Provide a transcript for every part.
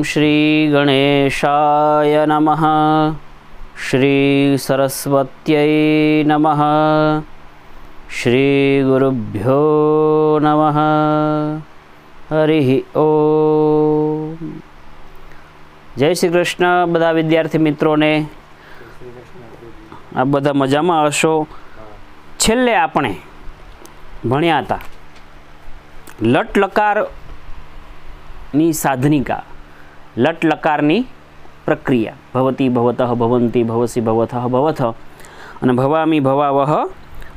श्री गणेशाय नमः। श्री सरस्वत्यै नमः। श्री गुरुभ्यो नमः। हरि ओम। जय श्री कृष्ण बधा विद्यार्थी मित्रों ने। आ बधा मजामां हशो। छेल्ले आपणे भण्या हता लट लकार नी साधनिका, लट लकारनी प्रक्रिया भवती भवतः भवन्ति भवसि भवथः भवथ अने भवामी भवावह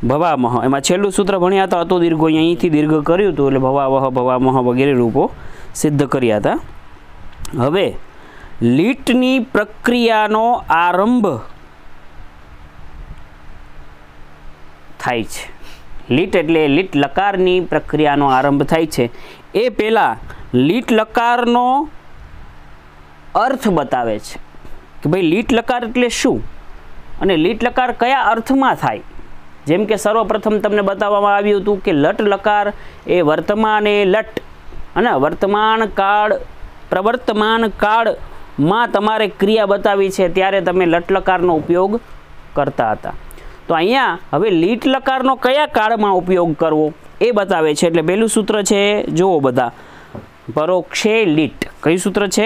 भवामह। एमां छेल्लुं सूत्र भण्या हता अतो दीर्घो અહીંથી दीर्घ कर्युं हतुं એટલે भवावह भवामह वगैरे रूपो सिद्ध कर्या हता। हवे लीटनी प्रक्रियानो आरंभ थाय छे। लीट एटले लीट लकारनी प्रक्रियानो आरंभ थाय छे। ए पहेला लीट लकारनो अर्थ बतावे छे कि भाई लीट लकार एटले शुं अने लीट लकार कया अर्थमां थाय। जेम के सर्वप्रथम तमने बताववामां आव्युं हतुं कि लट लकार ए वर्तमान ए लट अने वर्तमान काळ प्रवर्तमान काळ मां तमारे क्रिया बतावी छे त्यारे तमे लट लकारनो उपयोग करता हता। तो अहींया हवे लीट लकारनो कया काळमां उपयोग करवो ए बतावे छे। એટલે પહેલું सूत्र छे જોવો બધા परोक्षे लीट। कયું सूत्र छे?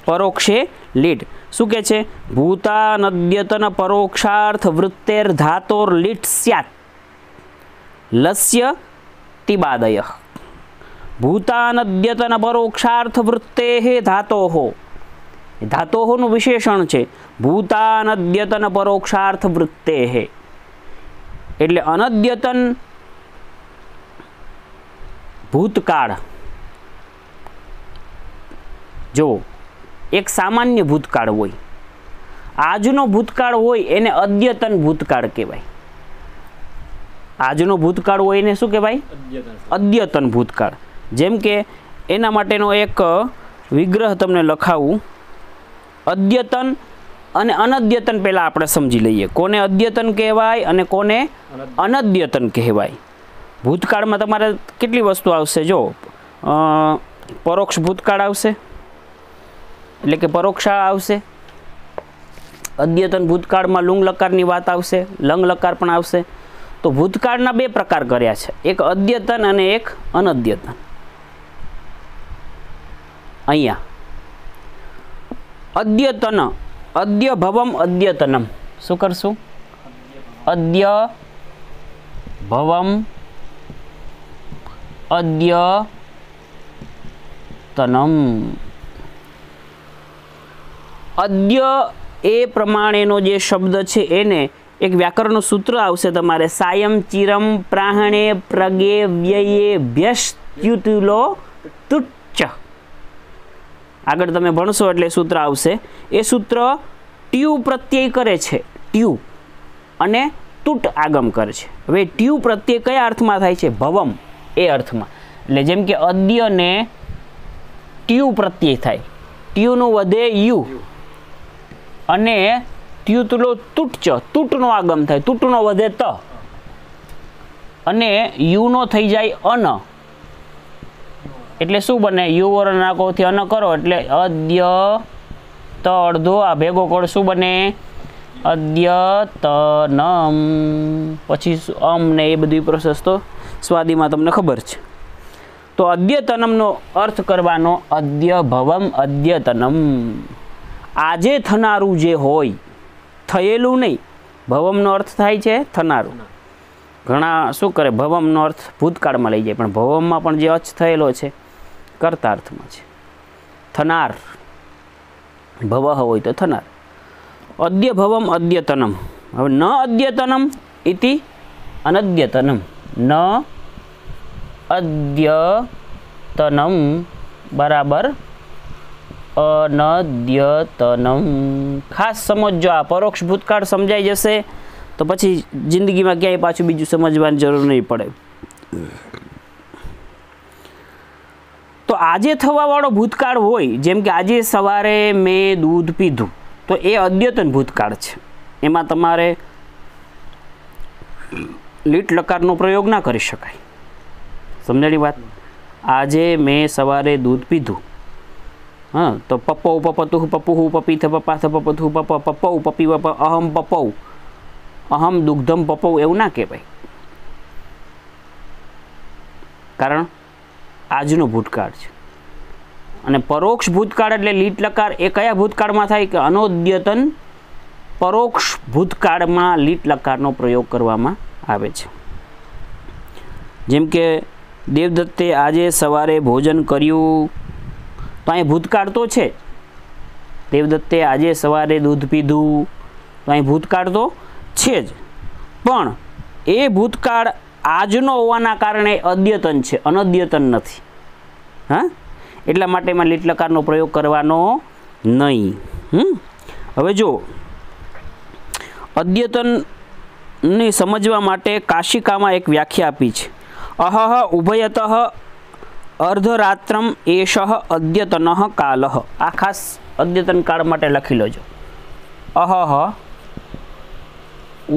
परोक्षे लीट। શું કહે છે? ભૂતાનદ્યતન પરોક્ષાર્થ વૃત્તેર ધાતોર લીટ સ્યાત લસ્ય તિબાદયઃ। ભૂતાનદ્યતન પરોક્ષાર્થ વૃત્તેઃ ધાતોઃ। ધાતોઃનું વિશેષણ છે ભૂતાનદ્યતન પરોક્ષાર્થ વૃત્તેઃ એટલે અનદ્યતન ભૂતકાળ। जो एक सामान्य भूतकाळ होय, आजनो भूतकाळ होय एने अद्यतन भूतकाळ कहेवाय। आजनो भूतकाळ होय एने शुं कहेवाय? अद्यतन भूतकाळ। जेम के एना माटेनो एक विग्रह तमने लखावुं। अद्यतन अने अनद्यतन पहेला आपणे समजी लईए कोने अद्यतन कहेवाय अने कोने अनद्यतन कहेवाय। भूतकाळमां तमारे केटली वस्तु आवशे? जो परोक्ष भूतकाळ आवशे એટલે કે પરોક્ષા આવશે। અદ્યતન ભૂતકાળમાં લુંગ લકારની વાત આવશે, લંગ લકાર પણ આવશે। તો ભૂતકાળના બે પ્રકાર કર્યા છે, એક અદ્યતન અને એક અનદ્યતન। અહીંયા અદ્યતન અદ્ય ભવમ અદ્યતનમ શું કરશું? અદ્ય ભવમ અદ્યતનમ। अद्य ए प्रमाणेनो जे शब्द छे एने एक व्याकरण सूत्र आवशे तमारे सायं चिरम प्राहणे प्रगे व्यये व्यस्त्युतुलो तुच्च। आगळ तमे भणशो एटले सूत्र आवशे। ए सूत्र ट्यू प्रत्यय करे छे, ट्यू अने तुट आगम करे छे। हवे ट्यू प्रत्यय कया अर्थमां थाय छे? भवम ए अर्थमां। એટલે જેમ કે અદ્ય ને ટ્યુ પ્રત્યય થાય, ટ્યુ નું વધે યુ અને ત્યુતલો તુટચ તુટનો આગમ થાય, તુટનો વધે ત અને યુનો થઈ જાય અન એટલે શું બને? યુ વરણ નાકોથી અન કરો એટલે અદ્ય ત અડધો આ ભેગો કોડ શું બને? અદ્યતનમ। પછી અમ ને એ બધી પ્રોસેસ તો સ્વાદીમાં તમને ખબર છે। તો અદ્યતનમનો અર્થ કરવાનો અદ્ય ભવમ અદ્યતનમ। આજે થનારું જે હોય, થયેલું નહીં। ભવમનો અર્થ થાય છે થનારું। ઘણા શું કરે ભવમનો અર્થ ભૂતકાળમાં લઈ જાય પણ ભવમમાં પણ જે અર્થ થયેલો છે કર્તા અર્થમાં છે થનાર। ભવઃ હોય તો થનાર। અદ્ય ભવમ અદ્યતનમ। હવે ન અદ્યતનમ ઇતિ અનદ્યતનમ। ન અદ્યતનમ બરાબર अनद्यतनम। खास समझो आ परोक्ष भूतकाळ समझाई जशे तो पछी जिंदगीमां क्यांय पाछुं बीजुं समजवानी जरूर नहीं पड़े। तो आजे थवावाळो भूतकाळ होय जेम के आजे सवारे मैं दूध पीधुं तो ए अद्यतन भूतकाळ छे। एमां तमारे लीट लकारनो प्रयोग ना करी शकाय। समझाणी वात? आजे मैं सवारे दूध पीधुं हाँ तो पप्पौ पपतुः पपुः पपीथ पपाथ पपथुः पप पप्पौ पपी पप अहम पपौ अहम दुग्धम पपौ एवं ना कहेवाय, कारण આજનો ભૂતકાળ છે। અને પરોક્ષ ભૂતકાળ એટલે લીટ લકાર એ કયા ભૂતકાળમાં થાય કે અનોદ્યતન પરોક્ષ ભૂતકાળમાં લીટ લકારનો પ્રયોગ કરવામાં આવે છે। જેમ કે દેવદત્તે આજે સવારે ભોજન કર્યું, તો અહીં ભૂતકાળ તો છે, દેવદત્તે આજે સવારે દૂધ પીધું, તો અહીં ભૂતકાળ તો છે જ, પણ એ ભૂતકાળ આજનો હોવાના કારણે અદ્યતન છે, અનદ્યતન નથી। हाँ એટલા માટે એમાં લીટ લકારનો પ્રયોગ કરવાનો નહીં। હવે જો અદ્યતનને સમજવા માટે કાશિકામાં એક વ્યાખ્યા આપી છે। અહહ ઉભયતઃ અર્ધરાત્રમ એષઃ અદ્યતનઃ કાલઃ। આ ખાસ અદ્યતન કાળ માટે લખી લેજો। અહહ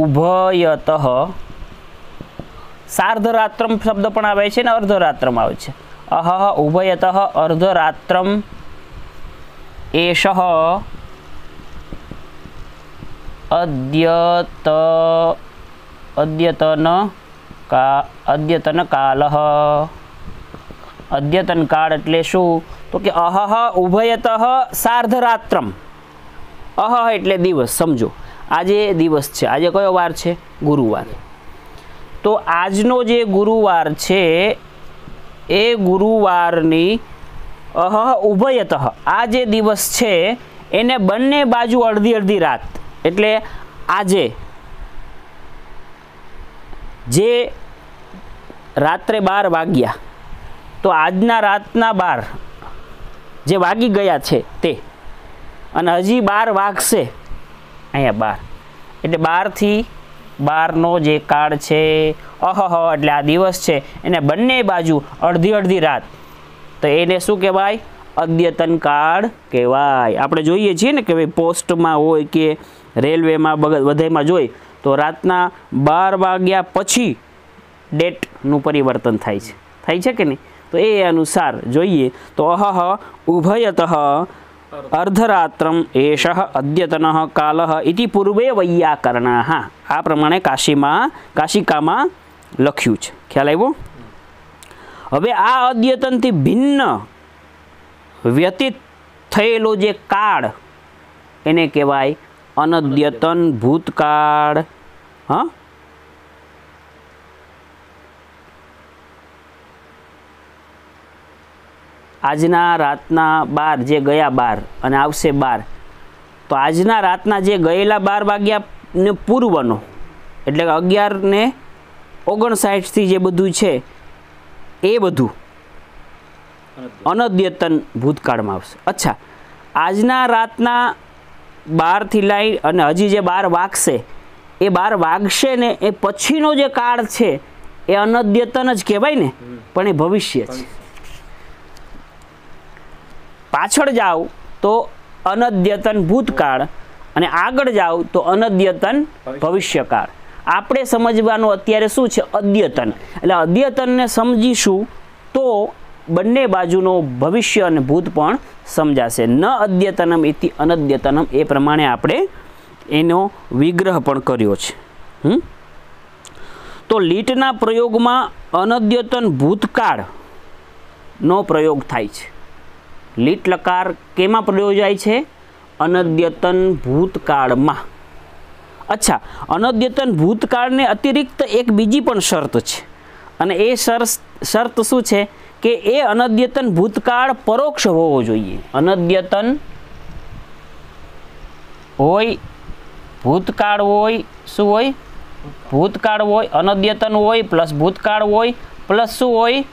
ઉભયતઃ, સાર્ધરાત્રમ શબ્દ પણ આવે છે ને અર્ધરાત્રમ આવે છે। અહહ ઉભયતઃ અર્ધરાત્રમ એષઃ અદ્યતન કાલઃ। અદ્યતન કાળ એટલે શું? તો કે અહહ ઉભયતઃ સાર્ધરાત્રમ, અહહ એટલે દિવસ, સમજો આજે દિવસ છે, આજે કયો વાર છે? ગુરુવાર। તો આજનો જે ગુરુવાર છે એ ગુરુવારની અહ ઉભયતઃ આ જે દિવસ છે એને બંને બાજુ અડધી અડધી રાત, એટલે આજે જે રાત્રે 12 વાગ્યા, તો આજના રાતના 12 જે વાગી ગયા છે તે, અને હજી 12 વાગશે, અહીંયા 12 એટલે 12 થી 12નો જે કાળ છે અહહ એટલે આ દિવસ છે એને બંને બાજુ અડધી અડધી રાત, તો એને શું કહેવાય? અદ્યતન કાળ કહેવાય। આપણે જોઈએ છીએ ને કે ભાઈ પોસ્ટમાં હોય કે રેલવેમાં બધામાં જોઈએ તો રાતના 12 વાગ્યા પછી ડેટનું પરિવર્તન થાય છે કે નહીં? તો એ અનુસાર જોઈએ તો અહહ ઉભયતઃ અર્ધરાત્રમ એષઃ અદ્યતનઃ કાલઃ ઇતિ પૂર્વે વૈયાકરણાઃ। આ પ્રમાણે કાશિકામાં લખ્યું છે। ખ્યાલ આવ્યો? હવે આ અદ્યતનથી ભિન્ન વ્યતીત થયેલો જે કાળ એને કહેવાય અનદ્યતન ભૂતકાળ। હા, આજના રાતના 12 જે ગયા 12 અને આવશે 12, તો આજના રાતના જે ગયેલા 12 વાગ્યાને પૂર્વનો એટલે કે 11:59 થી જે બધું છે એ બધું અનદ્યતન ભૂતકાળમાં આવશે। અચ્છા, આજના રાતના 12 થી લઈ અને હજી જે 12 વાગશે એ 12 વાગશે ને એ પછીનો જે કાળ છે એ અનદ્યતન જ કહેવાય ને, પણ એ ભવિષ્ય છે। પાછળ જાઓ તો અનદ્યતન ભૂતકાળ અને આગળ જાઓ તો અનદ્યતન ભવિષ્યકાળ। આપણે સમજવાનું અત્યારે શું છે? અદ્યતન। એટલે અદ્યતનને સમજીશું તો બંને બાજુનો ભવિષ્ય અને ભૂત પણ સમજાશે। ન અદ્યતનમ ઇતિ અનદ્યતનમ એ પ્રમાણે આપણે એનો વિગ્રહ પણ કર્યો છે। તો લીટના પ્રયોગમાં અનદ્યતન ભૂતકાળનો પ્રયોગ થાય છે। લીટ લકાર કેમાં પ્રયોજાય છે? અનદ્યતન ભૂતકાળમાં। અચ્છા, અનદ્યતન ભૂતકાળને અતિરિક્ત એક બીજી પણ શરત છે, અને એ શરત શું છે કે એ અનદ્યતન ભૂતકાળ પરોક્ષ હોવો જોઈએ। અનદ્યતન હોય, ભૂતકાળ હોય, શું હોય? ભૂતકાળ હોય, અનદ્યતન હોય પ્લસ ભૂતકાળ હોય પ્લસ શું હોય?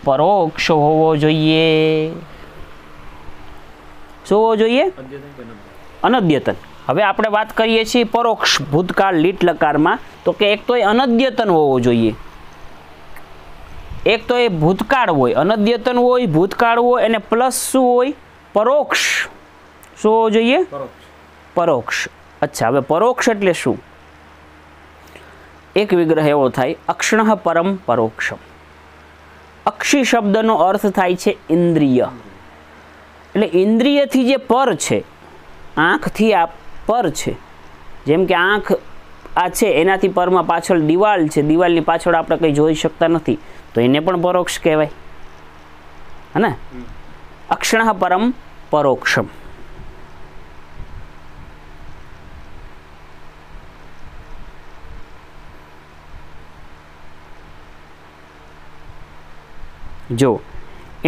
પરોક્ષ હોવો જોઈએ। શું હોવો જોઈએ? અનદ્યતન। હવે આપણે વાત કરીએ છીએ પરોક્ષ ભૂતકાળ લીટ લકારમાં, તો કે એક તો એ અનદ્યતન હોવો જોઈએ, એક તો એ ભૂતકાળ હોય, અનદ્યતન હોય, ભૂતકાળ હોય, અને પ્લસ શું હોય? પરોક્ષ। શું હોવો જોઈએ? પરોક્ષ। અચ્છા, હવે પરોક્ષ એટલે શું? એક વિગ્રહ એવો થાય, અક્ષણઃ પરમ પરોક્ષમ। અક્ષી શબ્દનો અર્થ થાય છે ઇન્દ્રિય, એટલે ઇન્દ્રિયથી જે પર છે, આંખથી આ પર છે, જેમ કે આંખ આ છે એનાથી પરમાં પાછળ દિવાલ છે, દિવાલની પાછળ આપણે કંઈ જોઈ શકતા નથી, તો એને પણ પરોક્ષ કહેવાય, હે ને? અક્ષણઃ પરમ પરોક્ષમ. જો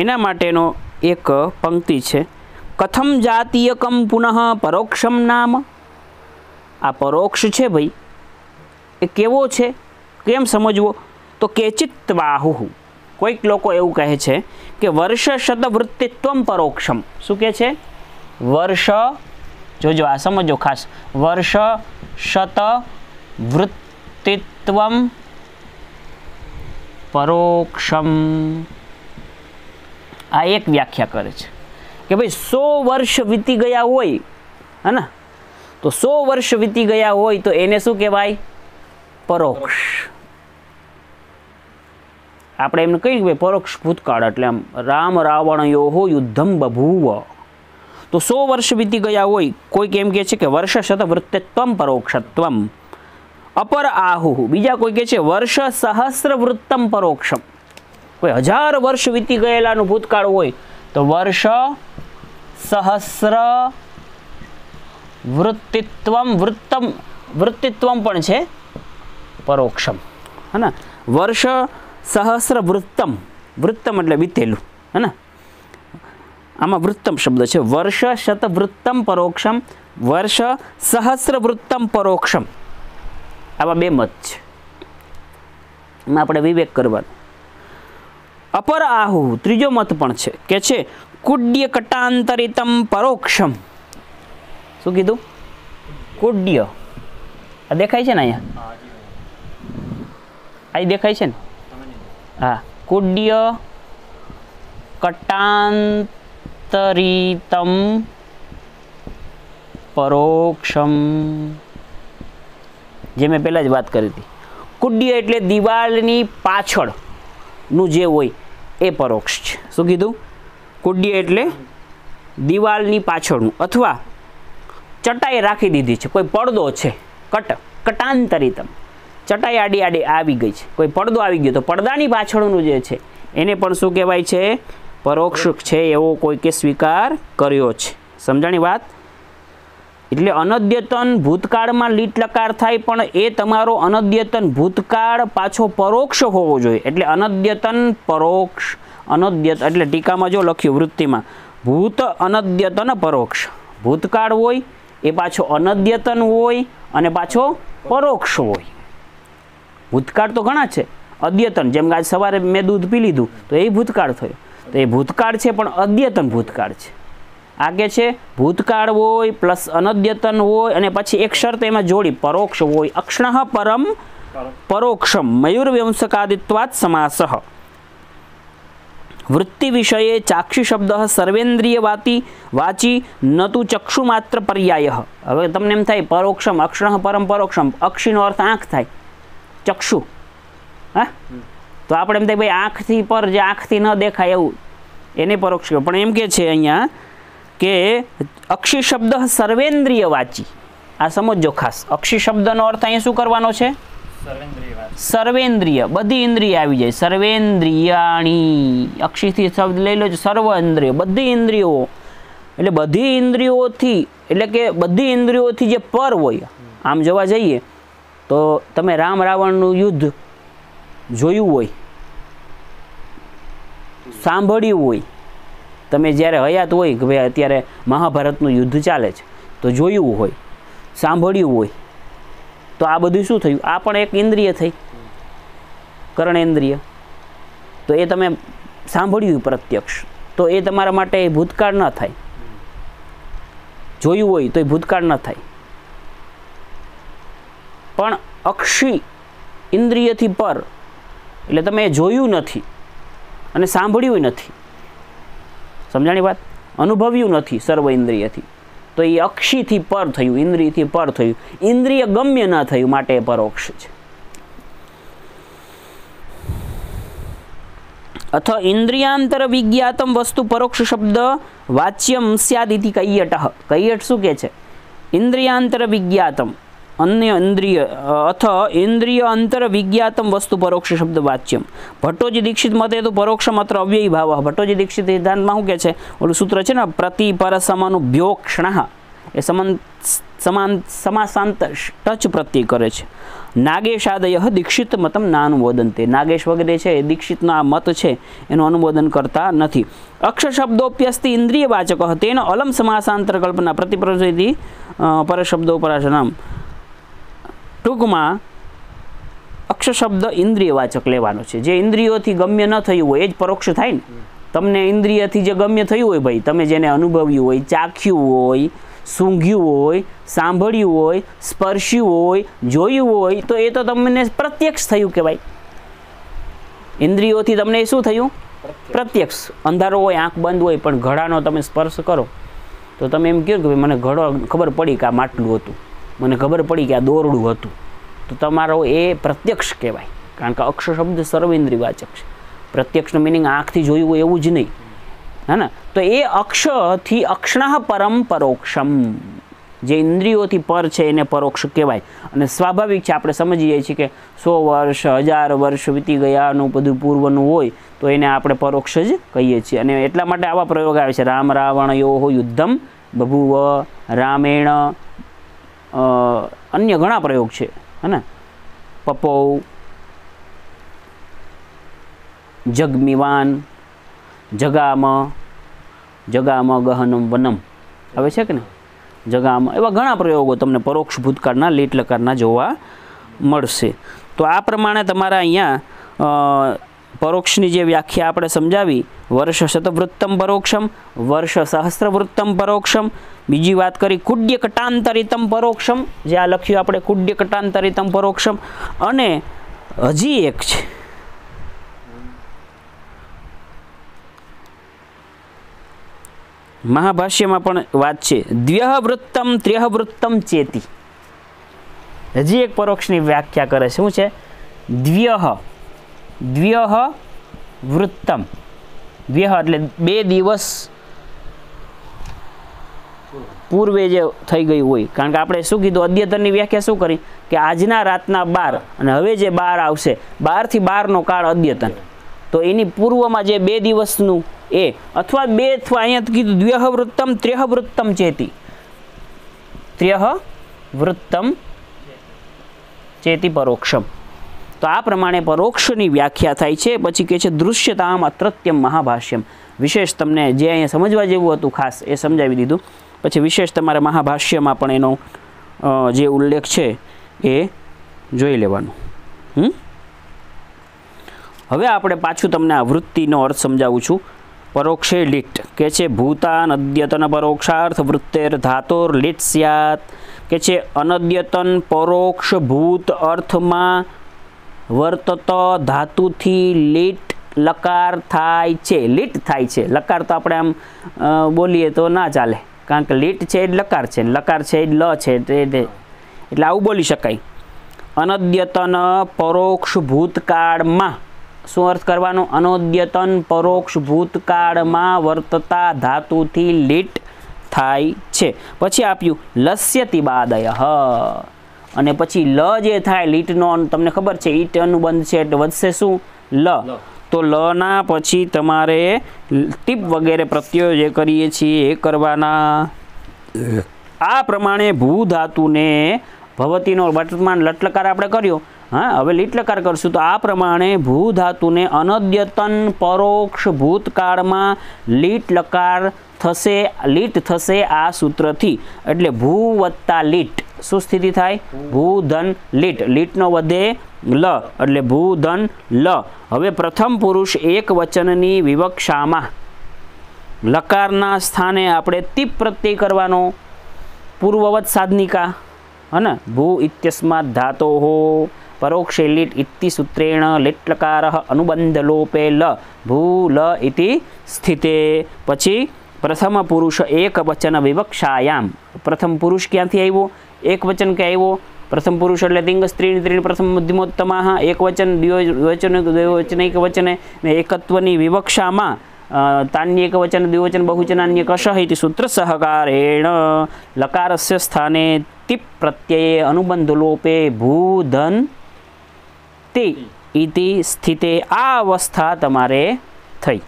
એના માટેનો એક પંક્તિ છે, કથમ જાતીયકમ પુનઃ પરોક્ષમ નામ. આ પરોક્ષ છે ભાઈ એ કેવો છે, કેમ સમજવો? તો કેચિત્વાહુ, કોઈક લોકો એવું કહે છે કે વર્ષ શતવૃત્તિત્વમ પરોક્ષમ. શું કહે છે? વર્ષ, જોજો આ સમજો ખાસ, વર્ષ શતવૃત્તિત્વમ પરોક્ષમ. આ એક વ્યાખ્યા કરે છે કે ભાઈ 100 વર્ષ વીતી ગયા હોય, હે ને? તો 100 વર્ષ વીતી ગયા હોય તો એને શું કહેવાય? પરોક્ષ. આપણે એમને કહીએ કે પરોક્ષ ભૂતકાળ, એટલે આમ રામ રાવણયોઃ યુદ્ધમ બભૂવ. તો 100 વર્ષ વીતી ગયા હોય, કોઈક એમ કહે છે કે વર્ષ શતવૃત્તિત્વમ પરોક્ષત્વમ. અપર આહુ, બીજા કોઈ કહે છે વર્ષ સહસ્રવૃત્તમ પરોક્ષમ. કોઈ 1000 વર્ષ વીતી ગયેલાનું ભૂતકાળ હોય તો વર્ષ સહસ્ર વૃત્તિત્વમ, વૃત્તિત્વમ પણ છે પરોક્ષમ, હે ને? વર્ષ સહસ્ર વૃત્તમ, વૃત્તમ એટલે વીતેલું, હે ને? આમાં વૃત્તમ શબ્દ છે. વર્ષ શતવૃત્તમ પરોક્ષમ, વર્ષ સહસ્ર વૃત્તમ પરોક્ષમ. આવા બે મત છે, એમાં આપણે વિવેક કરવાનો. અપર આહુ, ત્રીજો મત પણ છે કે છે કુડ્ય કટાંતરિતમ પરોક્ષમ. શું કીધું? કુડ્ય. આ દેખાય છે ને અહીંયા? આ દેખાય છે ને? હા, કુડ્ય કટાંતરિતમ પરોક્ષમ. જે મેં પહેલાં જ વાત કરી હતી, કુડ્ય એટલે દિવાલની પાછળનું જે હોય એ પરોક્ષ છે. શું કીધું? કુડ્ય એટલે દિવાલની પાછળનું, અથવા ચટાઈ રાખી દીધી છે, કોઈ પડદો છે, કટાંતરિતમ, ચટાઈ આડી આડી આવી ગઈ છે, કોઈ પડદો આવી ગયો, તો પડદાની પાછળનું જે છે એને પણ શું કહેવાય છે? પરોક્ષ છે, એવો કોઈકે સ્વીકાર કર્યો છે. સમજાણી વાત? એટલે અનદ્યતન ભૂતકાળમાં લીટ લકાર થાય, પણ એ તમારો અનદ્યતન ભૂતકાળ પાછો પરોક્ષ હોવો જોઈએ. એટલે અનદ્યતન પરોક્ષ, અનદ્યત એટલે ટીકામાં જો લખ્યું વૃત્તિમાં, ભૂત અનદ્યતન પરોક્ષ. ભૂતકાળ હોય એ પાછો અનદ્યતન હોય અને પાછો પરોક્ષ હોય. ભૂતકાળ તો ઘણા છે, અદ્યતન, જેમ કે આજ સવારે મેં દૂધ પી લીધું તો એ ભૂતકાળ થયો, તો એ ભૂતકાળ છે પણ અદ્યતન ભૂતકાળ છે. આગે છે ભૂતકાળ હોય પ્લસ અનદ્યતન હોય અને પછી એક શરત એમાં જોડી પરોક્ષ હોય. અક્ષણઃ પરમ પરોક્ષમ મયુર્વ્યંસકાદિત્વાत् સમાસઃ. વૃત્તિ વિષયે ચાક્ષુ શબ્દ સર્વેન્દ્રિય વાચી ન તુ ચક્ષુ માત્ર પર્યાય. હવે તમને એમ થાય પરોક્ષમ, અક્ષણઃ પરમ પરોક્ષમ, અક્ષીનો અર્થ આંખ થાય, ચક્ષુ, હા? તો આપણે એમ થાય ભાઈ આંખથી પર, જે આંખથી ન દેખાય એવું, એને પરોક્ષ. પણ એમ કે છે અહીંયા કે અક્ષી શબ્દ સર્વેન્દ્રિય વાચી. આ સમજો ખાસ, અક્ષી શબ્દનો અર્થ અહીંયા શું કરવાનો છે? સર્વેન્દ્રિય, બધી ઇન્દ્રિય આવી જાય. સર્વેન્દ્રિયાણી, અક્ષીથી શબ્દ લઈ લો, સર્વ ઇન્દ્રિય, બધી ઇન્દ્રિયો. એટલે બધી ઇન્દ્રિયોથી, એટલે કે બધી ઇન્દ્રિયોથી જે પર હોય, આમ જોવા જઈએ તો તમે રામ રાવણનું યુદ્ધ જોયું હોય, સાંભળ્યું હોય, તમે જ્યારે હયાત હોય કે ભાઈ અત્યારે મહાભારતનું યુદ્ધ ચાલે છે તો જોયું હોય, સાંભળ્યું હોય, તો આ બધું શું થયું? આ પણ એક ઇન્દ્રિય થઈ, કર્ણેન્દ્રિય. તો એ તમે સાંભળ્યું પ્રત્યક્ષ, તો એ તમારા માટે ભૂતકાળ ન થાય. જોયું હોય તો એ ભૂતકાળ ન થાય. પણ અક્ષી ઇન્દ્રિયથી પર, એટલે તમે જોયું નથી અને સાંભળ્યું નથી, સમજાણી વાત? અનુભવ્યું નથી સર્વ ઇન્દ્રિયથી, તો એ અક્ષીથી પર થયું, ઇન્દ્રિયથી પર થયું, ઇન્દ્રિય ગમ્ય ન થયું, માટે પરોક્ષ છે. अथ इंद्रियांतर विज्ञातम वस्तु परोक्ष शब्द वाच्यम स्यादिति कैयटः। कैयट શું કહે છે? इंद्रियांतर विज्ञातम अन्य इंद्रिय अथ इंद्रिय अंतर विज्ञातम वस्तु परोक्ष शब्द वाच्यम। भट्टोजी दीक्षित मते तो परोक्ष मात्र अव्ययी भाव। भट्टोजी दीक्षित सिद्धांत में શું કહે છે? ઓલું સૂત્ર છે ને, પ્રતિ પરસમાનુભ્યોક્ષણઃ એ સમાન સમાસાંત ટચ પ્રત્યય કરે છે। નાગેશાદય દીક્ષિત મતમ નાનુમોદન્તે। નાગેશ વગેરે છે એ દીક્ષિતનો આ મત છે એનું અનુમોદન કરતા નથી। અક્ષ શબ્દોપ્યસ્તિ ઇન્દ્રિયવાચક તેન અલમ સમાસાંતર કલ્પના પ્રતિપ્રતિ પરશબ્દોપરાશનામ। ટૂંકમાં અક્ષ શબ્દ ઇન્દ્રિયવાચક લેવાનો છે। જે ઇન્દ્રિયોથી ગમ્ય ન થયું હોય એ જ પરોક્ષ થાય ને। તમને ઇન્દ્રિયથી જે ગમ્ય થયું હોય ભાઈ, તમે જેને અનુભવ્યું હોય, ચાખ્યું હોય, સૂંઘ્યું હોય, સાંભળ્યું હોય, સ્પર્શ્યું હોય, જોયું હોય, તો એ તો તમને પ્રત્યક્ષ થયું કહેવાય। ઇન્દ્રિયોથી તમને એ શું થયું? પ્રત્યક્ષ। અંધારો હોય, આંખ બંધ હોય, પણ ઘડાનો તમે સ્પર્શ કરો તો તમે એમ કહો કે ભાઈ મને ઘડો ખબર પડી કે આ માટલું હતું, મને ખબર પડી કે આ દોરડું હતું, તો તમારો એ પ્રત્યક્ષ કહેવાય। કારણ કે અક્ષ શબ્દ સર્વેન્દ્રિયવાચક છે। પ્રત્યક્ષનો મિનિંગ આંખથી જોયું હોય એવું જ નહીં, है ना। तो ये अक्षથી અક્ષણઃ પરમ પરોક્ષમ। જે ઇન્દ્રિયોથી પર છે એને પરોક્ષ કહેવાય। અને સ્વાભાવિક છે, આપણે સમજી જઈએ છીએ કે 100 વર્ષ 1000 વર્ષ વીતી ગયાનું બધું પૂર્વનું હોય તો એને આપણે પરોક્ષ જ કહીએ છીએ। અને એટલા માટે આવા પ્રયોગ આવે છે, રામ રાવણયોઃ યુદ્ધમ બભૂવ, રામેણ, અન્ય ઘણા પ્રયોગ છે, है ना। પપૌ, જગમિવાન, જગામ, જગામ ગહનમ વનમ આવે છે કે ને, જગામ, એવા ઘણા પ્રયોગો તમને પરોક્ષ ભૂતકાળના લીટ લકારના જોવા મળશે। તો આ પ્રમાણે તમારા અહીંયા પરોક્ષની જે વ્યાખ્યા આપણે સમજાવી, વર્ષ શતવૃત્તમ પરોક્ષમ, વર્ષ સહસ્રવૃત્તમ પરોક્ષમ। બીજી વાત કરી કુડ્ય કટાંતરિતમ પરોક્ષમ, જે આ લખ્યું આપણે કુડ્ય કટાંતરિતમ પરોક્ષમ। અને હજી એક છે, મહાભાષ્યમાં પણ વાત છે, દ્વ્યવૃત્તમ ત્ર્યવૃત્તમ ચેતી। હજી એક પરોક્ષની વ્યાખ્યા કરે છે, શું છે? દ્વ્યવૃત્તમ। દ્વ્ય એટલે 2 દિવસ પૂર્વે જે થઈ ગયું હોય। કારણ કે આપણે શું કીધું, અદ્યતનની વ્યાખ્યા શું કરી કે આજના રાતના 12 અને હવે જે 12 આવશે, 12 થી 12નો કાળ અદ્યતન। તો એની પૂર્વમાં જે 2 દિવસનું એ અથવા 2 અથવા અહીંયા કીધું દ્વ્યવૃત્તમ ત્ર્યવૃત્તમ ચેતી, ત્ર્યવૃત્તમ ચેતી પરોક્ષમ। તો આ પ્રમાણે પરોક્ષની વ્યાખ્યા થાય છે। પછી કહે છે દૃશ્યતામ અત્રત્યમ મહાભાષ્યમ। વિશેષ તમને જે અહીંયા સમજવા જેવું હતું ખાસ એ સમજાવી દીધું। પછી વિશેષ તમારે મહાભાષ્યમાં પણ એનો જે ઉલ્લેખ છે એ જોઈ લેવાનું। હવે આપણે પાછું તમને આ વૃત્તિનો અર્થ સમજાવું છું। પરોક્ષે લીટ કે છે ભૂતાન અદ્યતન પરોક્ષાર્થ વૃત્તેર ધાતોર લીટ સ્યાત કે છે અનદ્યતન પરોક્ષ ભૂત અર્થમાં વર્તત ધાતુથી લીટ લકાર થાય છે। લીટ થાય છે, લકાર તો આપણે આમ બોલીએ તો ના ચાલે, કારણ કે લીટ છે એ જ લકાર છે, લકાર છે એ જ લ છે, એટલે આવું બોલી શકાય। અનદ્યતન પરોક્ષ ભૂતકાળમાં, શું અર્થ કરવાનો? અનોદ્યતન પરોક્ષ ભૂતકાળમાં વર્તતા ધાતુથી લીટ થાય છે। પછી આપ્યું લસ્યતિ બાદય, અને પછી લ જે થાય લીટનો, તમને ખબર છે ઈટ અનુબંધ છે એટલે વધશે શું? લ। તો લના પછી તમારે ટીપ વગેરે પ્રત્યયો જે કરીએ છીએ એ કરવાના। આ પ્રમાણે ભૂ ધાતુને ભવતીનો વર્તમાન લટલકાર આપણે કર્યો, હા હવે લીટલકાર કરશું। તો આ પ્રમાણે ભૂ ધાતુને અનદ્યતન પરોક્ષ ભૂતકાળમાં લીટ લકાર થશે, લીટ થશે આ સૂત્રથી। એટલે ભૂ વત્તા લીટ શું સ્થિતિ થાય? ભૂધન લીટ, લીટનો વધે લ એટલે ભૂધન લ। હવે પ્રથમ પુરુષ એક વચનની વિવક્ષામાં લકારના સ્થાને આપણે તીપ પ્રત્યય કરવાનો, પૂર્વવત સાધનિકા, है ना। भू इत्यस्मात् धातोः परोक्षे लिट् इति सूत्रेण लिट्लकारः अनुबन्धलोपे ल भू ल इति स्थिते। पछी प्रथम पुरुष एक वचन विवक्षायाम, प्रथम पुरुष क्यांथी आव्यो? एक वचन के आव्यो? प्रथम पुरुष एटले तिंग स्त्रीणि त्रीणि प्रथम मध्यमोत्तमाः एकवचन द्विवचन द्वैवचनैक वचने एकत्वनी विवक्षामां तान्य एकवचन द्विवचन बहुवचनान्य कषः इति सूत्रसहकारेण लकारस्य स्थाने तिप् प्रत्यये अनुबन्धलोपे भूधन ते इति स्थिते आ अवस्था तमारे थई।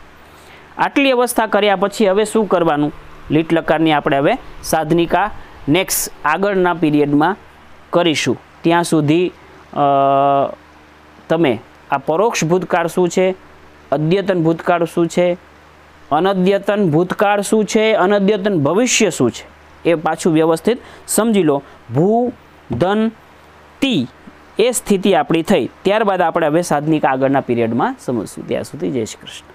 आटली अवस्था कर्या पछी हवे शुं करवानुं? लीट लकारनी आपणे हवे साधनिका नेक्स्ट आगळना पीरियडमां करीशुं। त्यां सुधी तमे आ परोक्ष भूतकाळ शुं छे, अद्यतन भूतकाळ शुं छे, अनद्यतन भूतकाळ शुं छे, अनद्यतन भविष्य शुं छे ए पाछुं व्यवस्थित समजी लो। भू धन ती ए स्थिति आपणी थई, त्यारबाद આપણે હવે સાધનિક આગળના પીરિયડમાં સમજશું। ત્યાં સુધી જય શ્રી કૃષ્ણ।